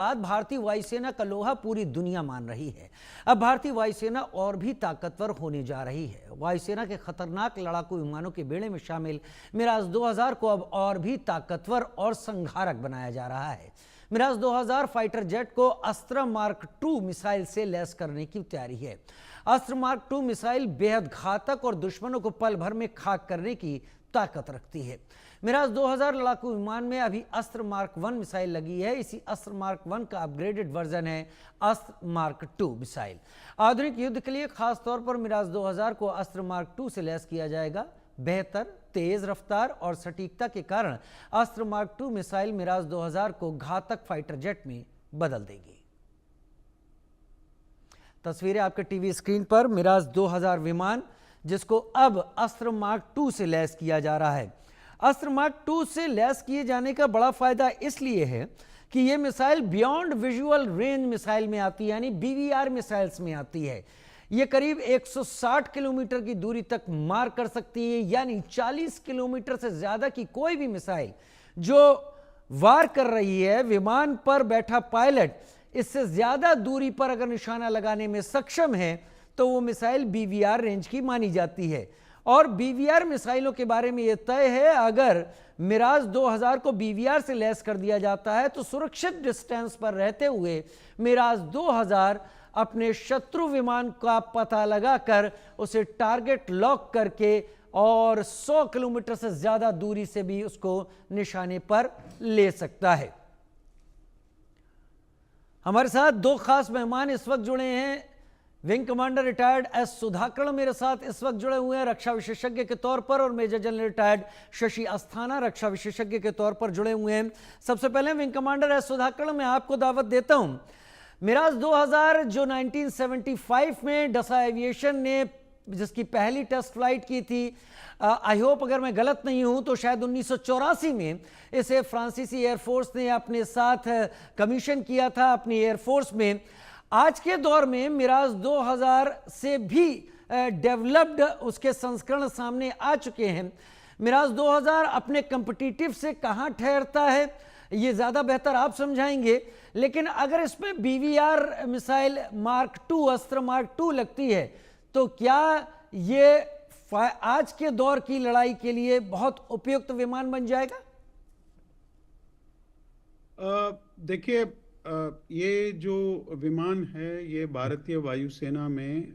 बाद भारतीय वायुसेना का लोहा पूरी दुनिया मान रही है। अब भारतीय वायुसेना और भी ताकतवर होने जा रही है। वायुसेना के खतरनाक लड़ाकू विमानों के बेड़े में शामिल मिराज 2000 को अब और भी ताकतवर और संघारक बनाया जा रहा है। मिराज 2000 फाइटर जेट को अस्त्र मार्क 2 मिसाइल से लैस करने की तैयारी है। अस्त्र मार्क 2 मिसाइल बेहद घातक और दुश्मनों को पल भर में खाक करने की ताकत रखती है। मिराज 2000 लड़ाकू विमान में अभी अस्त्र मार्क 1 मिसाइल लगी है। इसी अस्त्र मार्क 1 का अपग्रेडेड वर्जन है अस्त्र मार्क 2 मिसाइल। आधुनिक युद्ध के लिए खास तौर पर मिराज 2000 को अस्त्र मार्क 2 से लैस किया जाएगा। बेहतर तेज रफ्तार और सटीकता के कारण अस्त्र मार्क 2 मिसाइल मिराज 2000 को घातक फाइटर जेट में बदल देगी। तस्वीरें आपके टीवी स्क्रीन पर मिराज 2000 विमान, जिसको अब अस्त्र मार्क 2 से लैस किया जा रहा है। अस्त्र मार्क 2 से लैस किए जाने का बड़ा फायदा इसलिए है कि यह missile beyond visual range missile में आती है, यानी BVR मिसाइल्स में आती है। यह करीब 160 किलोमीटर की दूरी तक मार कर सकती है, यानी 40 किलोमीटर से ज्यादा की कोई भी मिसाइल जो वार कर रही है, विमान पर बैठा पायलट इससे ज्यादा दूरी पर अगर निशाना लगाने में सक्षम है तो वो मिसाइल BVR रेंज की मानी जाती है। और BVR मिसाइलों के बारे में यह तय है, अगर मिराज 2000 को BVR से लैस कर दिया जाता है तो सुरक्षित डिस्टेंस पर रहते हुए मिराज 2000 अपने शत्रु विमान का पता लगाकर उसे टारगेट लॉक करके और 100 किलोमीटर से ज्यादा दूरी से भी उसको निशाने पर ले सकता है। हमारे साथ दो खास मेहमान इस वक्त जुड़े हैं। Wing commander retired S Sudhakar मेरे साथ इस वक्त जुड़े हुए हैं रक्षा विशेषज्ञ के तौर पर, और major general retired Shashi Asthana रक्षा विशेषज्ञ के तौर पर जुड़े हुए हैं। सबसे पहले विंग कमांडर एस सुधाकर, मैं आपको दावत देता हूं। मिराज 2000 जो 1975 में डसा एविएशन ने जिसकी पहली टेस्ट फ्लाइट की थी, आई होप अगर मैं गलत नहीं हूं तो शायद 1984 में इसे फ्रांसीसी एयरफोर्स ने अपने साथ कमीशन किया था अपनी एयरफोर्स में। आज के दौर में मिराज 2000 से भी डेवलप्ड उसके संस्करण सामने आ चुके हैं। मिराज 2000 अपने कॉम्पिटिटिव से कहां ठहरता है ये ज्यादा बेहतर आप समझाएंगे, लेकिन अगर इसमें BVR मिसाइल मार्क 2 अस्त्र मार्क 2 लगती है तो क्या ये आज के दौर की लड़ाई के लिए बहुत उपयुक्त विमान बन जाएगा? देखिए, ये जो विमान है ये भारतीय वायुसेना में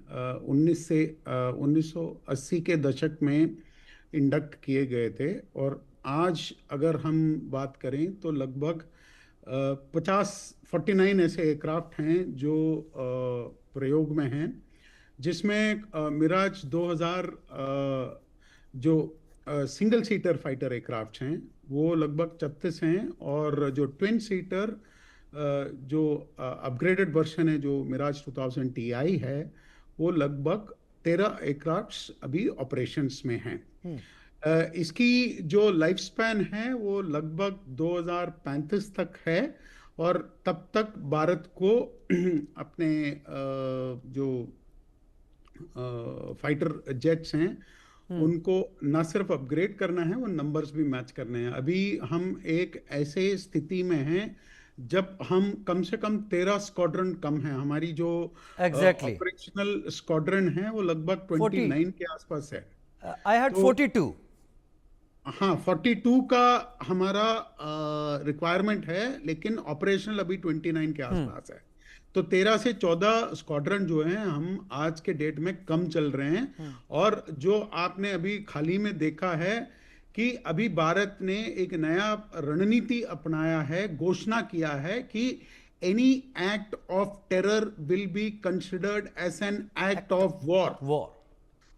1980 के दशक में इंडक्ट किए गए थे, और आज अगर हम बात करें तो लगभग 49 ऐसे एयरक्राफ्ट हैं जो प्रयोग में हैं, जिसमें मिराज 2000 जो सिंगल सीटर फाइटर एयरक्राफ्ट हैं वो लगभग 36 हैं, और जो ट्विन सीटर जो अपग्रेडेड वर्जन है जो मिराज 2000 TI है वो लगभग 13 एयरक्राफ्ट्स अभी ऑपरेशंस में हैं। इसकी जो लाइफ स्पैन है वो लगभग 2035 तक है, और तब तक भारत को अपने जो फाइटर जेट्स हैं उनको ना सिर्फ अपग्रेड करना है, वो नंबर्स भी मैच करने हैं। अभी हम एक ऐसे स्थिति में हैं जब हम कम से कम 13 स्क्वाड्रन कम है, हमारी जो ऑपरेशनल स्क्वाड्रन है वो लगभग 29 के आसपास है। I heard 42। हाँ, 42 का हमारा रिक्वायरमेंट है, लेकिन ऑपरेशनल अभी 29 के आसपास है। तो 13 से 14 स्क्वाड्रन जो हैं हम आज के डेट में कम चल रहे हैं। और जो आपने अभी खाली में देखा है कि अभी भारत ने एक नया रणनीति अपनाया है, घोषणा किया है कि any act of terror will be considered as an act of war.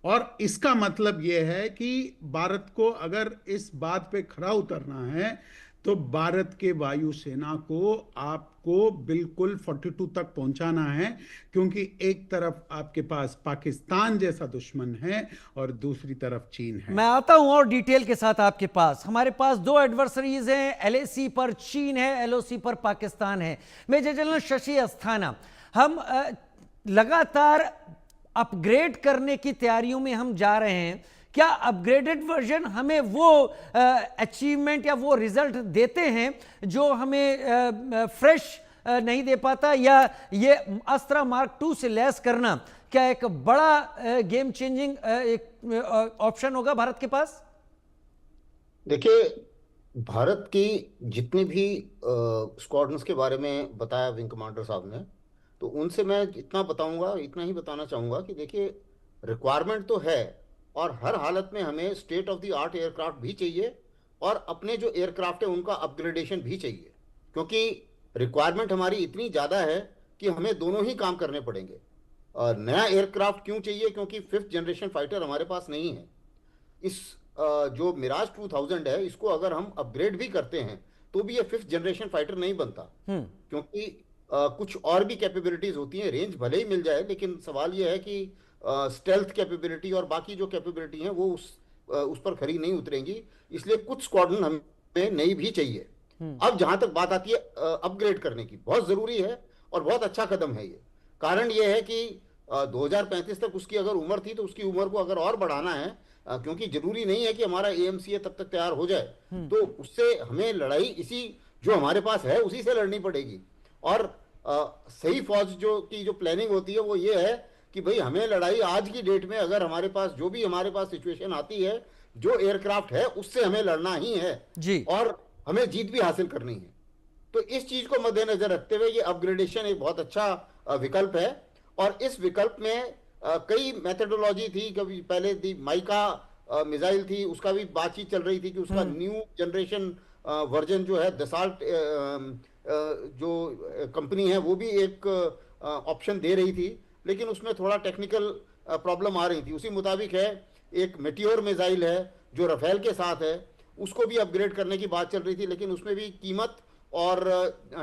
और इसका मतलब यह है कि भारत को अगर इस बात पे खरा उतरना है तो भारत के वायुसेना को आपको बिल्कुल 42 तक पहुंचाना है, क्योंकि एक तरफ आपके पास पाकिस्तान जैसा दुश्मन है और दूसरी तरफ चीन है। मैं आता हूं और डिटेल के साथ आपके पास। हमारे पास दो एडवर्सरीज हैं, LAC पर चीन है, LOC पर पाकिस्तान है। मेजर जनरल शशि अस्थाना, हम लगातार अपग्रेड करने की तैयारियों में हम जा रहे हैं। क्या अपग्रेडेड वर्जन हमें वो अचीवमेंट या वो रिजल्ट देते हैं जो हमें फ्रेश नहीं दे पाता, या ये अस्त्रा मार्क 2 से लैस करना क्या एक बड़ा गेम चेंजिंग एक ऑप्शन होगा भारत के पास? देखिए, भारत की जितनी भी स्क्वाड्रंस के बारे में बताया विंग कमांडर साहब ने, तो उनसे मैं इतना बताऊंगा, इतना ही बताना चाहूंगा कि देखिए, रिक्वायरमेंट तो है और हर हालत में हमें state of the art aircraft भी चाहिए और अपने जो एयरक्राफ्ट है उनका अपग्रेडेशन भी चाहिए, क्योंकि रिक्वायरमेंट हमारी इतनी ज़्यादा है कि हमें दोनों ही काम करने पड़ेंगे। नया एयरक्राफ्ट क्यों चाहिए? क्योंकि 5th जनरेशन फाइटर हमारे पास नहीं है। इस जो मिराज 2000 है, इसको अगर हम अपग्रेड भी करते हैं तो भी ये 5th जनरेशन फाइटर नहीं बनता, क्योंकि कुछ और भी कैपेबिलिटीज होती हैं। रेंज भले ही मिल जाए, लेकिन सवाल ये है कि स्टेल्थ कैपेबिलिटी और बाकी जो कैपेबिलिटी हैं वो उस पर खरी नहीं उतरेंगी, इसलिए कुछ स्क्वाड्रन हमें नई भी चाहिए। अब जहां तक बात आती है अपग्रेड करने की, बहुत जरूरी है और बहुत अच्छा कदम है ये। कारण ये है कि 2035 तक उसकी अगर उम्र थी तो उसकी उम्र को अगर और बढ़ाना है, क्योंकि जरूरी नहीं है कि हमारा AMCA तब तक तैयार हो जाए, तो उससे हमें लड़ाई इसी जो हमारे पास है उसी से लड़नी पड़ेगी। और सही फौज जो प्लानिंग होती है वो ये है कि भाई हमें लड़ाई आज की डेट में, अगर हमारे पास जो भी हमारे पास सिचुएशन आती है, जो एयरक्राफ्ट है उससे हमें लड़ना ही है जी, और हमें जीत भी हासिल करनी है। तो इस चीज को मद्देनजर रखते हुए ये अपग्रेडेशन एक बहुत अच्छा विकल्प है। और इस विकल्प में कई मेथडोलॉजी थी। कभी पहले दी माइका मिसाइल थी, उसका भी बातचीत चल रही थी कि उसका न्यू जनरेशन वर्जन जो है दसाल्ट जो कंपनी है वो भी एक ऑप्शन दे रही थी, लेकिन उसमें थोड़ा टेक्निकल प्रॉब्लम आ रही थी। उसी मुताबिक है एक मेटियोर मिसाइल है जो रफेल के साथ है, उसको भी अपग्रेड करने की बात चल रही थी, लेकिन उसमें भी कीमत और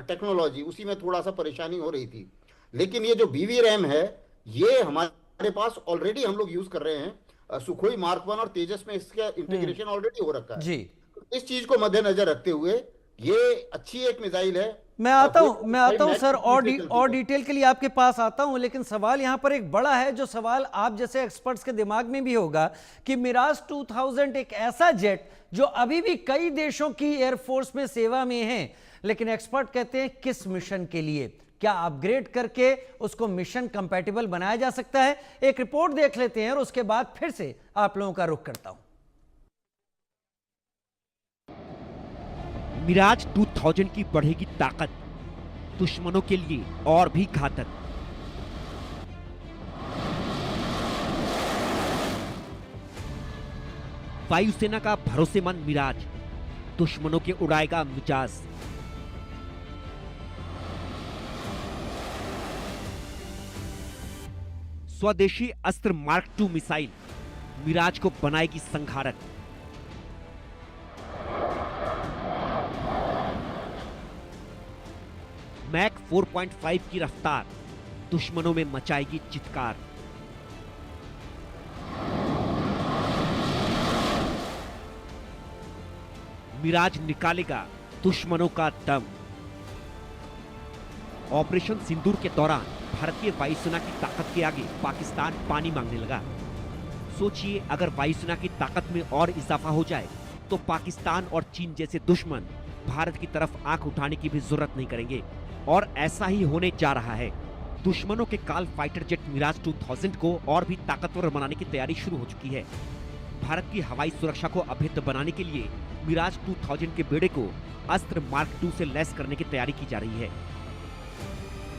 टेक्नोलॉजी उसी में थोड़ा सा परेशानी हो रही थी। लेकिन ये जो BV RAM है ये हमारे पास ऑलरेडी हम लोग यूज कर रहे हैं। सुखोई मार्क 1 और तेजस में इसका इंटीग्रेशन ऑलरेडी हो रखा है जी। इस चीज को मद्देनजर रखते हुए ये अच्छी एक मिसाइल है। मैं आता हूं सर, और डिटेल के लिए आपके पास आता हूं, लेकिन सवाल यहां पर एक बड़ा है, जो सवाल आप जैसे एक्सपर्ट्स के दिमाग में भी होगा कि मिराज 2000 एक ऐसा जेट जो अभी भी कई देशों की एयरफोर्स में सेवा में है, लेकिन एक्सपर्ट कहते हैं किस मिशन के लिए, क्या अपग्रेड करके उसको मिशन कंपैटिबल बनाया जा सकता है? एक रिपोर्ट देख लेते हैं और उसके बाद फिर से आप लोगों का रुख करता हूं। मिराज 2000 की बढ़ेगी ताकत, दुश्मनों के लिए और भी घातक। वायुसेना का भरोसेमंद मिराज दुश्मनों के उड़ाएगा मिजाज। स्वदेशी अस्त्र मार्क 2 मिसाइल मिराज को बनाएगी संघारक। मैक 4.5 की रफ्तार दुश्मनों में मचाएगी चित्कार। मिराज निकालेगा दुश्मनों का दम। ऑपरेशन सिंदूर के दौरान भारतीय वायुसेना की ताकत के आगे पाकिस्तान पानी मांगने लगा। सोचिए, अगर वायुसेना की ताकत में और इजाफा हो जाए तो पाकिस्तान और चीन जैसे दुश्मन भारत की तरफ आंख उठाने की भी जरूरत नहीं करेंगे, और ऐसा ही होने जा रहा है। दुश्मनों के काल फाइटर जेट मिराज 2000 को और भी ताकतवर बनाने की तैयारी शुरू हो चुकी है। भारत की हवाई सुरक्षा को अभेद्य बनाने के लिए मिराज 2000 के बेड़े को अस्त्र मार्क 2 से लैस करने की तैयारी की जा रही है।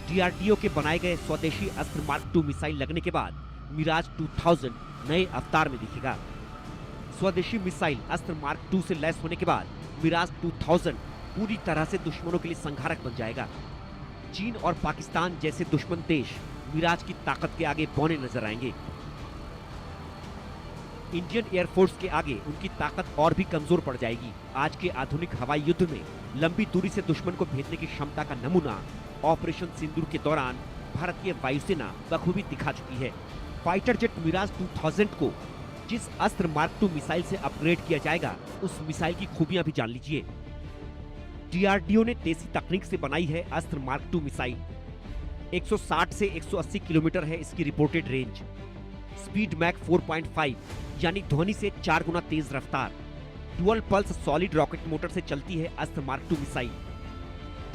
DRDO के बनाए गए स्वदेशी अस्त्र मार्क 2 मिसाइल लगने के बाद मिराज 2000 नए अवतार में दिखेगा। स्वदेशी मिसाइल अस्त्र मार्क 2 से लैस होने के बाद मिराज 2000 पूरी तरह से दुश्मनों के लिए संघारक बन जाएगा। चीन और पाकिस्तान जैसे दुश्मन देश मिराज की ताकत के आगे बौने नजर आएंगे। इंडियन एयरफोर्स के आगे उनकी ताकत और भी कमजोर पड़ जाएगी। आज के आधुनिक हवाई युद्ध में लंबी दूरी से दुश्मन को भेजने की क्षमता का नमूना ऑपरेशन सिंदूर के दौरान भारतीय वायुसेना बखूबी दिखा चुकी है। फाइटर जेट मिराज 2000 को जिस अस्त्र मार्क 2 मिसाइल से अपग्रेड किया जाएगा, उस मिसाइल की खूबियां भी जान लीजिए। DRDO ने देसी तकनीक से बनाई है अस्त्र मार्क 2 मिसाइल। 160 से 180 किलोमीटर है इसकी रिपोर्टेड रेंज। स्पीड मैक 4.5 यानी ध्वनि से 4 गुना तेज रफ्तार। Dual pulse solid rocket motor से चलती है अस्त्र mark 2 missile.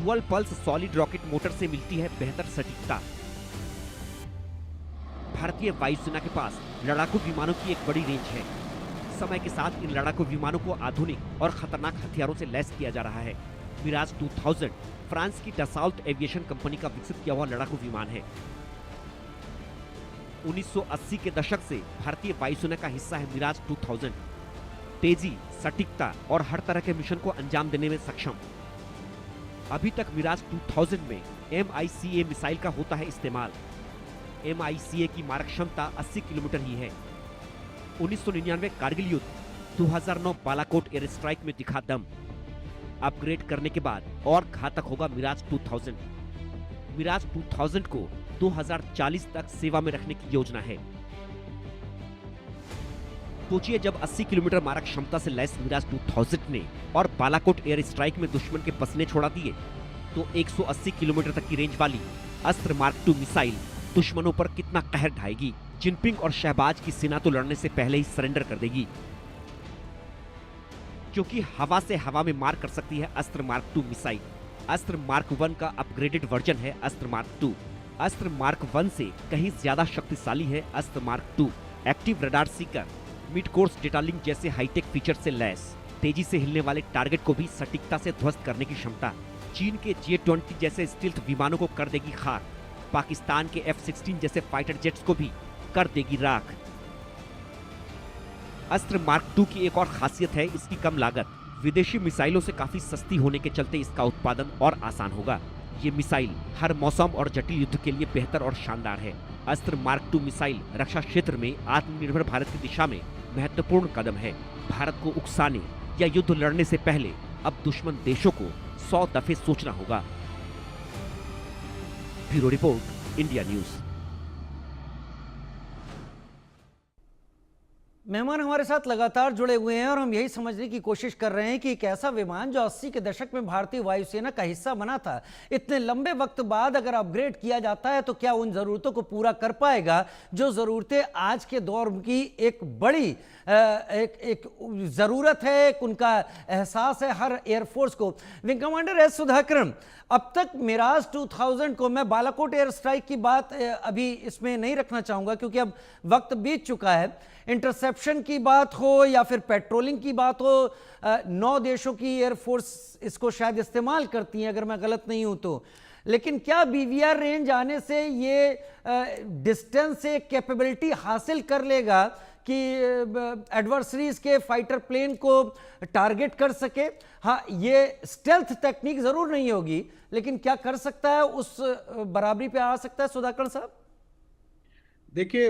Dual pulse solid rocket motor से मिलती है बेहतर सटीकता। भारतीय वायुसेना के पास लड़ाकू विमानों की एक बड़ी रेंज है। समय के साथ इन लड़ाकू विमानों को आधुनिक और खतरनाक हथियारों से लैस किया जा रहा है। मिराज 2000 फ्रांस की डसाल्ट एविएशन कंपनी का विकसित किया हुआ लड़ाकू विमान है। 1980 के दशक से भारतीय वायुसेना का हिस्सा है मिराज 2000। तेजी, सटीकता और हर तरह के मिशन को अंजाम देने में सक्षम। अभी तक मिराज 2000 में MICA मिसाइल का होता है इस्तेमाल। MICA की मारक क्षमता 80 किलोमीटर ही है। 1999 कारगिल युद्ध, 2009 बालाकोट एयर स्ट्राइक में दिखा दम। अपग्रेड करने के बाद और घातक होगा मिराज 2000। मिराज 2000 को 2040 तक सेवा में रखने की योजना है। सोचिए, जब 80 किलोमीटर मारक क्षमता से लैस मिराज 2000 ने और बालाकोट एयर स्ट्राइक में दुश्मन के पसीने छोड़ा दिए, तो 180 किलोमीटर तक की रेंज वाली अस्त्र मार्क 2 मिसाइल दुश्मनों पर कितना कहर ढाएगी। जिनपिंग और शहबाज की सेना तो लड़ने से पहले ही सरेंडर कर देगी, क्योंकि हवा से हवा में मार कर सकती है अस्त्र मार्क 2 मिसाइल। अस्त्र मार्क 1 का अपग्रेडेड वर्जन है अस्त्र मार्क 2। अस्त्र मार्क 1 से कहीं ज्यादा शक्तिशाली है अस्त्र mark 2। Active radar Sikar, mid course data link जैसे हाईटेक फीचर से लैस, तेजी से हिलने वाले टारगेट को भी सटीकता से ध्वस्त करने की क्षमता। चीन के J-20 जैसे स्टील्थ विमानों को कर देगी खाक। पाकिस्तान के F-16 जैसे फाइटर जेट्स को भी कर देगी राख। अस्त्र मार्क 2 की एक और खासियत है इसकी कम लागत। विदेशी मिसाइलों से काफी सस्ती होने के चलते इसका उत्पादन और आसान होगा। ये मिसाइल हर मौसम और जटिल युद्ध के लिए बेहतर और शानदार है। अस्त्र मार्क 2 मिसाइल रक्षा क्षेत्र में आत्मनिर्भर भारत की दिशा में महत्वपूर्ण कदम है। भारत को उकसाने या युद्ध लड़ने से पहले अब दुश्मन देशों को 100 दफे सोचना होगा। Bureau report, India news. मेहमान हमारे साथ लगातार जुड़े हुए हैं और हम यही समझने की कोशिश कर रहे हैं कि एक ऐसा विमान जो 80 के दशक में भारतीय वायुसेना का हिस्सा बना था, इतने लंबे वक्त बाद अगर अपग्रेड किया जाता है तो क्या उन जरूरतों को पूरा कर पाएगा जो जरूरतें आज के दौर की एक बड़ी एक जरूरत है, एक उनका एहसास है हर एयरफोर्स को। विंग कमांडर एस सुधाकरन, अब तक मिराज 2000 को, मैं बालाकोट एयर स्ट्राइक की बात अभी इसमें नहीं रखना चाहूंगा क्योंकि अब वक्त बीत चुका है, इंटरसेप्शन की बात हो या फिर पेट्रोलिंग की बात हो, 9 देशों की एयरफोर्स इसको शायद इस्तेमाल करती हैं अगर मैं गलत नहीं हूं तो। लेकिन क्या BVR रेंज आने से ये डिस्टेंस से कैपेबिलिटी हासिल कर लेगा कि एडवर्सरीज के फाइटर प्लेन को टारगेट कर सके? हाँ, ये स्टेल्थ टेक्निक जरूर नहीं होगी, लेकिन क्या कर सकता है, उस बराबरी पे आ सकता है सुधाकर साहब? देखिए,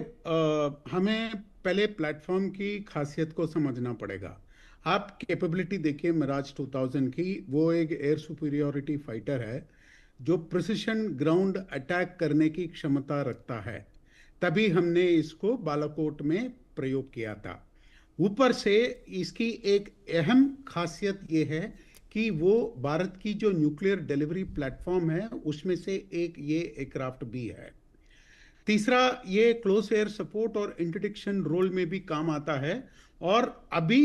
हमें पहले प्लेटफॉर्म की खासियत को समझना पड़ेगा। आप कैपेबिलिटी देखिए मिराज 2000 की, वो एक एयर सुपीरियोरिटी फाइटर है जो प्रिसिशन ग्राउंड अटैक करने की क्षमता रखता है। तभी हमने इसको बालाकोट में प्रयोग किया था। ऊपर से इसकी एक अहम खासियत ये है कि वो भारत की जो न्यूक्लियर डिलीवरी प्लेटफॉर्म है उसमें से एक ये एयरक्राफ्ट भी है। तीसरा, ये क्लोज एयर सपोर्ट और इंटरडिक्शन रोल में भी काम आता है और अभी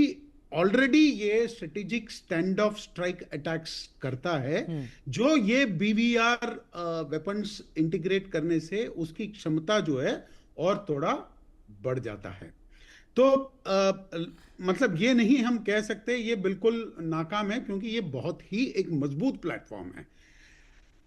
ऑलरेडी ये strategic stand of strike attacks करता है, जो ये BVR वेपन्स इंटीग्रेट करने से उसकी क्षमता जो है और थोड़ा बढ़ जाता है। तो मतलब ये नहीं हम कह सकते ये बिल्कुल नाकाम है, क्योंकि ये बहुत ही एक मजबूत प्लेटफॉर्म है।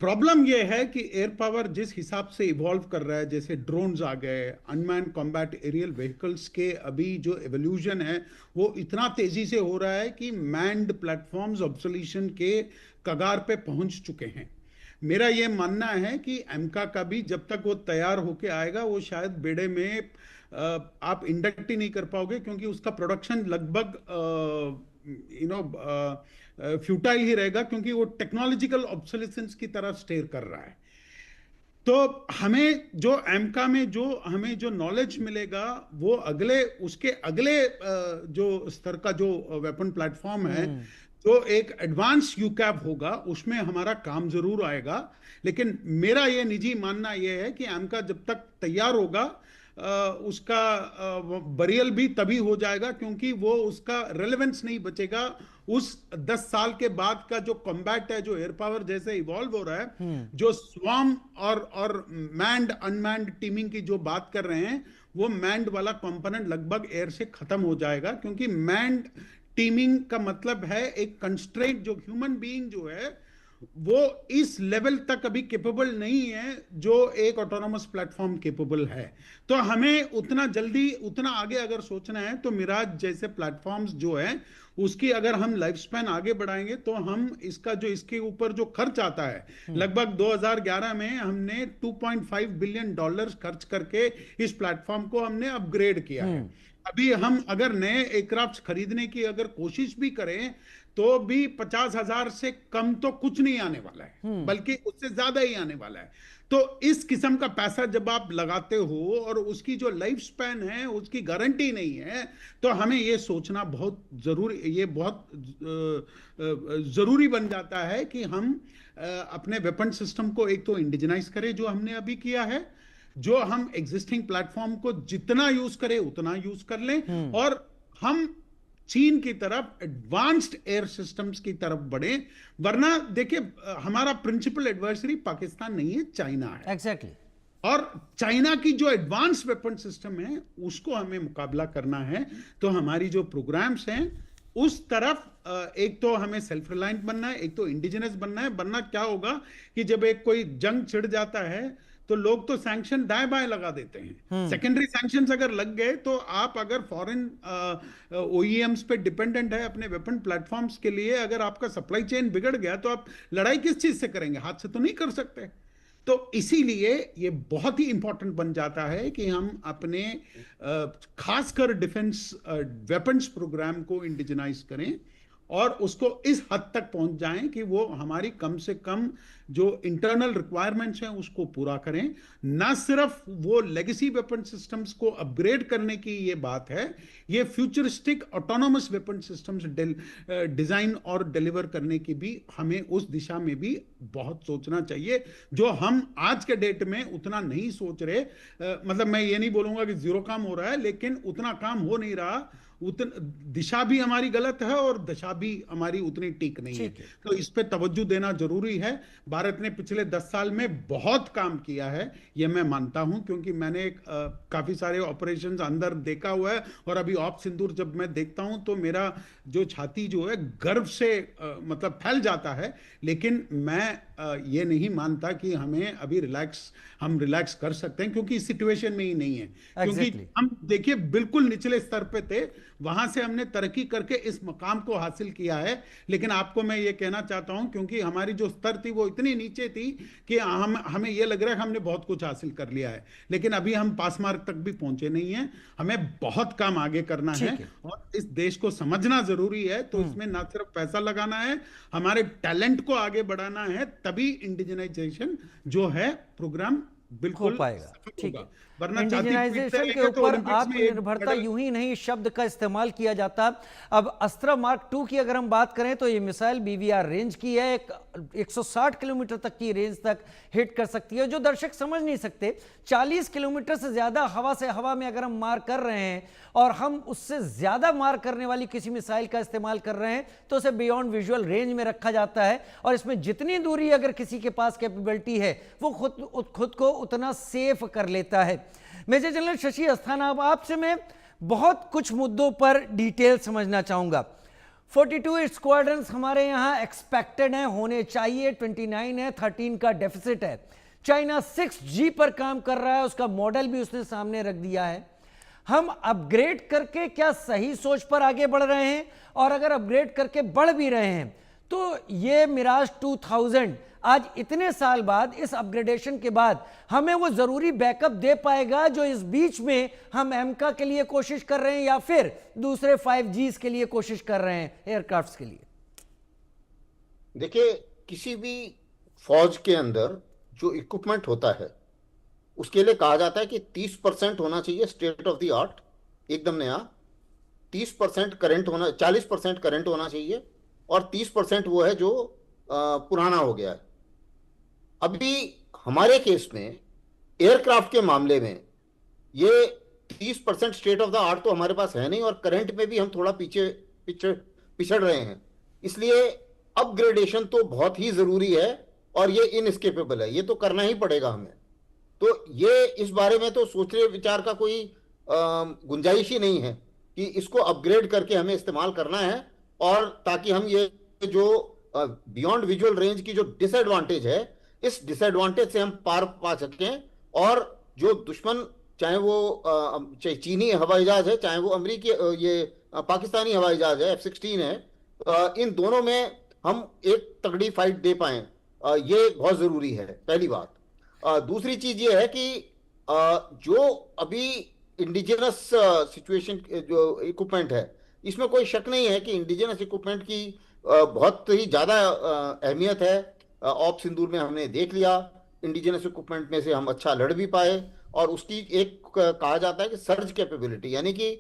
प्रॉब्लम यह है कि एयर पावर जिस हिसाब से इवॉल्व कर रहा है, जैसे ड्रोन्स आ गए, अनमैन कॉम्बैट एरियल व्हीकल्स के अभी जो एवोल्यूशन है वो इतना तेजी से हो रहा है कि मैन्ड प्लेटफॉर्म्स ऑब्सोल्यूशन के कगार पे पहुंच चुके हैं। मेरा ये मानना है कि एमका का भी जब तक वो तैयार होके आएगा वो शायद बेड़े में आप इंडक्ट ही नहीं कर पाओगे, क्योंकि उसका प्रोडक्शन लगभग फ्यूटाइल ही रहेगा, क्योंकि वो टेक्नोलॉजिकल ऑब्सोलेसेंस की तरफ स्टेयर कर रहा है। तो हमें जो एमका में जो हमें जो नॉलेज मिलेगा वो उसके अगले जो स्तर का जो वेपन प्लेटफॉर्म है, जो एक एडवांस यूकैव होगा, उसमें हमारा काम जरूर आएगा। लेकिन मेरा ये निजी मानना ये है कि एमका जब तक तैयार होगा उसका बरियल भी तभी हो जाएगा, क्योंकि वो उसका रेलेवेंस नहीं बचेगा। उस 10 साल के बाद का जो कॉम्बैट है, जो एयर पावर जैसे इवॉल्व हो रहा है, जो स्वार्म और मैन्ड अनमैन्ड टीमिंग की जो बात कर रहे हैं, वो मैन्ड वाला कंपोनेंट लगभग एयर से खत्म हो जाएगा, क्योंकि मैन्ड टीमिंग का मतलब है एक कंस्ट्रेंट, जो ह्यूमन बीइंग जो है वो इस लेवल तक अभी केपेबल नहीं है जो एक ऑटोनोमस प्लेटफॉर्म केपेबल है। तो हमें उतना जल्दी, उतना आगे अगर सोचना है तो मिराज जैसे प्लेटफॉर्म्स जो है उसकी अगर हम लाइफ स्पैन आगे बढ़ाएंगे तो हम इसका जो इसके ऊपर जो खर्च आता है, लगभग 2011 में हमने $2.5 बिलियन खर्च करके इस प्लेटफॉर्म को हमने अपग्रेड किया है। अभी हम अगर नए एयरक्राफ्ट खरीदने की अगर कोशिश भी करें तो भी 50,000 से कम तो कुछ नहीं आने वाला है, बल्कि उससे ज्यादा ही आने वाला है। तो इस किस्म का पैसा जब आप लगाते हो और उसकी जो लाइफ स्पैन है उसकी गारंटी नहीं है, तो हमें ये सोचना बहुत जरूरी, ये बहुत जरूरी बन जाता है कि हम अपने वेपन सिस्टम को एक तो इंडिजनाइज करें, जो हमने अभी किया है, जो हम एग्जिस्टिंग प्लेटफॉर्म को जितना यूज करें उतना यूज कर लें, और हम चीन की तरफ एडवांस्ड एयर सिस्टम्स की तरफ बढ़े। वरना देखिए, हमारा प्रिंसिपल एडवर्सरी पाकिस्तान नहीं है, चाइना है। एग्जैक्टली। और चाइना की जो एडवांस वेपन सिस्टम है उसको हमें मुकाबला करना है। तो हमारी जो प्रोग्राम्स हैं उस तरफ एक तो हमें सेल्फ रिलायंट बनना है, एक तो इंडिजिनस बनना है। वरना क्या होगा कि जब एक कोई जंग छिड़ जाता है तो लोग तो सैंक्शन दाएं बाएं लगा देते हैं। सेकेंडरी सैंक्शंस अगर लग गए तो आप अगर फॉरेन ओईएम्स पे डिपेंडेंट है अपने वेपन प्लेटफॉर्म्स के लिए, अगर आपका सप्लाई चेन बिगड़ गया तो आप लड़ाई किस चीज से करेंगे? हाथ से तो नहीं कर सकते। तो इसीलिए ये बहुत ही इंपॉर्टेंट बन जाता है कि हम अपने खासकर डिफेंस वेपन्स प्रोग्राम को इंडिजिनाइज करें और उसको इस हद तक पहुंच जाएं कि वो हमारी कम से कम जो इंटरनल रिक्वायरमेंट्स हैं उसको पूरा करें। ना सिर्फ वो लेगेसी वेपन सिस्टम्स को अपग्रेड करने की ये बात है, ये futuristic autonomous weapon systems design और डिलीवर करने की भी हमें उस दिशा में भी बहुत सोचना चाहिए, जो हम आज के डेट में उतना नहीं सोच रहे। मतलब मैं ये नहीं बोलूंगा कि जीरो काम हो रहा है, लेकिन उतना काम हो नहीं रहा। दिशा भी हमारी गलत है और दशा भी हमारी उतनी ठीक नहीं है। तो इस पे तवज्जो देना जरूरी है। भारत ने पिछले 10 साल में बहुत काम किया है, ये मैं मानता हूं, क्योंकि मैंने काफी सारे ऑपरेशंस अंदर देखा हुआ है। और अभी ऑप सिंदूर जब मैं देखता हूं तो मेरा जो छाती जो है गर्व से मतलब फैल जाता है। लेकिन मैं ये नहीं मानता कि हमें अभी हम रिलैक्स कर सकते हैं, क्योंकि इस सिचुएशन में ही नहीं है। क्योंकि हम देखिए बिल्कुल निचले स्तर पे थे, वहां से हमने तरक्की करके इस मकाम को हासिल किया है। लेकिन आपको मैं ये कहना चाहता हूं, क्योंकि हमारी जो स्तर थी वो इतनी नीचे थी कि हमें ये लग रहा है कि हमने बहुत कुछ हासिल कर लिया है, लेकिन अभी हम पास मार्क तक भी पहुंचे नहीं हैं। हमें बहुत काम आगे करना है और इस देश को समझना जरूरी है। तो इसमें ना सिर्फ पैसा लगाना है, हमारे टैलेंट को आगे बढ़ाना है, तभी इंडिजिनाइजेशन जो है प्रोग्राम बिल्कुल हो पाएगा। ठीक है, वरना इंडिजिनाइजेशन के ऊपर आत्मनिर्भरता यूं ही नहीं शब्द का इस्तेमाल किया जाता। अब अस्त्र मार्क 2 की अगर हम बात करें तो ये मिसाइल BVR रेंज की है, 160 किलोमीटर तक की रेंज तक हिट कर सकती है। जो दर्शक समझ नहीं सकते, 40 किलोमीटर से ज्यादा हवा से हवा में अगर हम मार कर रहे हैं और हम उससे ज्यादा मार करने वाली किसी मिसाइल का इस्तेमाल कर रहे हैं तो उसे बियॉन्ड विजुअल रेंज में रखा जाता है। और इसमें जितनी दूरी अगर किसी के पास कैपेबिलिटी है वो खुद को उतना सेफ कर लेता है। मेजर जनरल शशि अस्थाना, अब आपसे मैं बहुत कुछ मुद्दों पर डिटेल समझना चाहूंगा। 42 स्क्वाड्रंस हमारे यहां एक्सपेक्टेड हैं, होने चाहिए, 29 है, 13 का डेफिसिट है। चाइना 6G पर काम कर रहा है, उसका मॉडल भी उसने सामने रख दिया है। हम अपग्रेड करके क्या सही सोच पर आगे बढ़ रहे हैं? और अगर अपग्रेड करके बढ़ भी रहे हैं तो ये मिराज 2000 आज इतने साल बाद, इस अपग्रेडेशन के बाद, हमें वो जरूरी बैकअप दे पाएगा जो इस बीच में हम एमका के लिए कोशिश कर रहे हैं या फिर दूसरे 5Gs के लिए कोशिश कर रहे हैं, एयरक्राफ्ट्स के लिए? देखिए, किसी भी फौज के अंदर जो इक्विपमेंट होता है उसके लिए कहा जाता है कि 30% होना चाहिए स्टेट ऑफ द आर्ट, एकदम नया। 30% करंट होना, 40% करंट होना चाहिए और 30% वो है जो पुराना हो गया है। अभी हमारे केस में एयरक्राफ्ट के मामले में ये 30% स्टेट ऑफ द आर्ट तो हमारे पास है नहीं, और करंट में भी हम थोड़ा पिछड़ रहे हैं। इसलिए अपग्रेडेशन तो बहुत ही जरूरी है और ये इनएस्केपेबल है, ये तो करना ही पड़ेगा हमें। तो ये इस बारे में तो सोचने विचार का कोई गुंजाइश ही नहीं है कि इसको अपग्रेड करके हमें इस्तेमाल करना है, और ताकि हम ये जो बियॉन्ड विजुअल रेंज की जो डिसएडवांटेज है, इस डिसएडवांटेज से हम पार पा सकें, और जो दुश्मन, चाहे वो चीनी हवाई जहाज है, चाहे वो अमेरिकी ये पाकिस्तानी हवाई जहाज है, F-16 है, इन दोनों में हम एक तगड़ी फाइट दे पाएं, ये बहुत जरूरी है, पहली बात। दूसरी चीज ये है कि जो अभी इंडिजिनस सिचुएशन जो इक्विपमेंट है, इसमें कोई शक नहीं है कि इंडिजिनस इक्विपमेंट की बहुत ही ज्यादा अहमियत है। ऑप सिंदूर में हमने देख लिया, इंडिजिनस इक्विपमेंट में से हम अच्छा लड़ भी पाए, और उसकी एक कहा जाता है कि सर्ज कैपेबिलिटी, यानी कि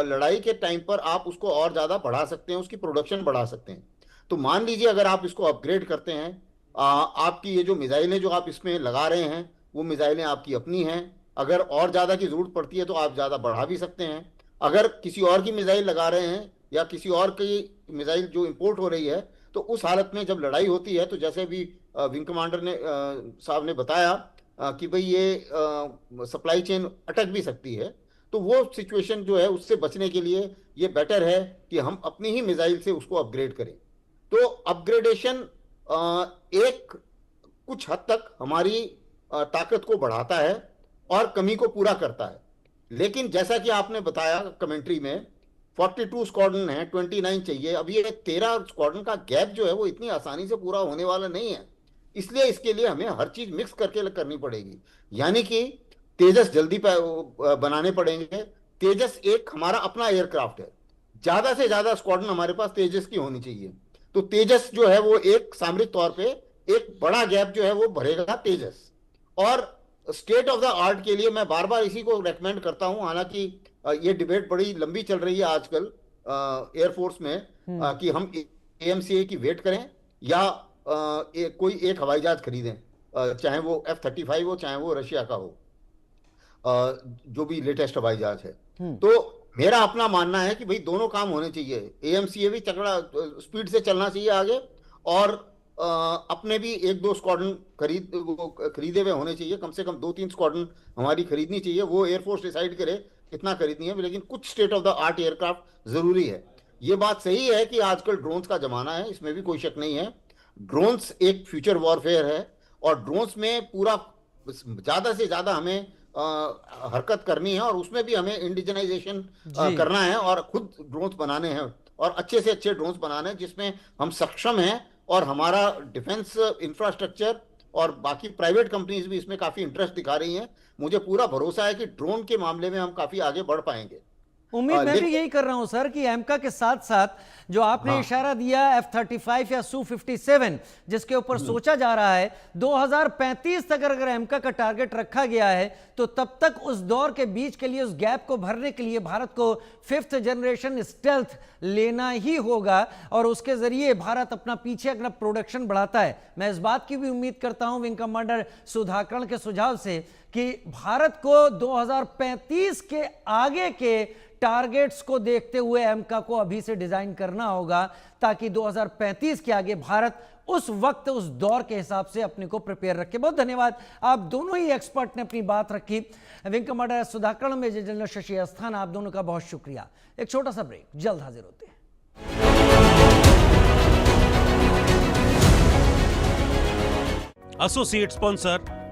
लड़ाई के टाइम पर आप उसको और ज्यादा बढ़ा सकते हैं, उसकी प्रोडक्शन बढ़ा सकते हैं। तो मान लीजिए अगर आप इसको अपग्रेड करते हैं, आपकी ये जो मिसाइलें जो आप इसमें लगा रहे हैं, वो मिसाइलें आपकी अपनी हैं, अगर और ज्यादा की जरूरत पड़ती है तो आप ज्यादा बढ़ा भी सकते हैं। अगर किसी और की मिसाइल लगा रहे हैं या किसी और की मिसाइल जो इंपोर्ट हो रही है, तो उस हालत में जब लड़ाई होती है, तो जैसे भी विंग कमांडर ने साहब ने बताया कि भाई ये सप्लाई चेन अटक भी सकती है, तो वो सिचुएशन जो है उससे बचने के लिए ये बेटर है कि हम अपनी ही मिसाइल से उसको अपग्रेड करें। तो अपग्रेडेशन एक कुछ हद तक हमारी ताकत को बढ़ाता है और कमी को पूरा करता है। लेकिन जैसा कि आपने बताया कमेंट्री में, 42 स्क्वाड्रन है, 29 चाहिए। अब ये 13 स्क्वाड्रन का गैप जो है वो इतनी आसानी से पूरा होने वाला नहीं है, इसलिए इसके लिए हमें हर चीज मिक्स करके करनी पड़ेगी। यानी कि तेजस जल्दी बनाने पड़ेंगे। तेजस एक हमारा अपना एयरक्राफ्ट है, ज्यादा से ज्यादा स्क्वाड्रन हमारे पास तेजस की होनी चाहिए। तो तेजस जो है वो एक सामरिक तौर पे एक बड़ा गैप जो है वो भरेगा तेजस। और स्टेट ऑफ द आर्ट के लिए मैं बार बार इसी को रेकमेंड करता हूं, हालांकि ये डिबेट बड़ी लंबी चल रही है आजकल एयरफोर्स में, कि हम AMCA की वेट करें या कोई एक हवाई जहाज खरीदें, चाहे वो F-35 हो, चाहे वो रशिया का हो, जो भी लेटेस्ट हवाई जहाज है। तो मेरा अपना मानना है कि भाई दोनों काम होने चाहिए। AMCA भी तगड़ा स्पीड से चलना चाहिए आगे, और अपने भी 1-2 स्क्वाड्रन खरीदे हुए होने चाहिए, कम से कम 2-3 स्क्वाड्रन हमारी खरीदनी चाहिए। वो एयरफोर्स डिसाइड करे कितना खरीदनी है, लेकिन कुछ state of the art aircraft जरूरी है। ये बात सही है कि आजकल ड्रोन्स का जमाना है, इसमें भी कोई शक नहीं है। ड्रोन्स एक फ्यूचर वॉरफेयर है, और ड्रोन्स में पूरा ज्यादा से ज्यादा हमें हरकत करनी है, और उसमें भी हमें इंडिजनाइजेशन करना है, और खुद ड्रोन्स बनाने हैं, और अच्छे से अच्छे ड्रोन्स बनाने हैं जिसमें हम सक्षम हैं, और हमारा डिफेंस इंफ्रास्ट्रक्चर और बाकी प्राइवेट कंपनीज भी इसमें काफी इंटरेस्ट दिखा रही हैं। मुझे पूरा भरोसा है कि ड्रोन के मामले में हम काफी आगे बढ़ पाएंगे। उम्मीद मैं भी यही कर रहा हूं सर कि एमका के साथ साथ जो आपने इशारा दिया F-35 या Su-57 जिसके ऊपर सोचा जा रहा है 2035 तक अगर एमका का टारगेट रखा गया है, तो तब तक उस दौर के बीच के लिए, उस गैप को भरने के लिए भारत को 5th जनरेशन स्टेल्थ लेना ही होगा, और उसके जरिए भारत अपना पीछे अपना प्रोडक्शन बढ़ाता है। मैं इस बात की भी उम्मीद करता हूं विंग कमांडर सुधाकरण के सुझाव से कि भारत को 2035 के आगे के टारगेट्स को देखते हुए एमका को अभी से डिजाइन करना होगा, ताकि 2035 के आगे भारत उस वक्त, उस दौर के हिसाब से अपने को प्रिपेयर रखे। बहुत धन्यवाद, आप दोनों ही एक्सपर्ट ने अपनी बात रखी। Wing commander Sudhakaran, major general Shashi Asthana, आप दोनों का बहुत शुक्रिया। एक छोटा सा ब्रेक, जल्द हाजिर होते हैं। Associate sponsor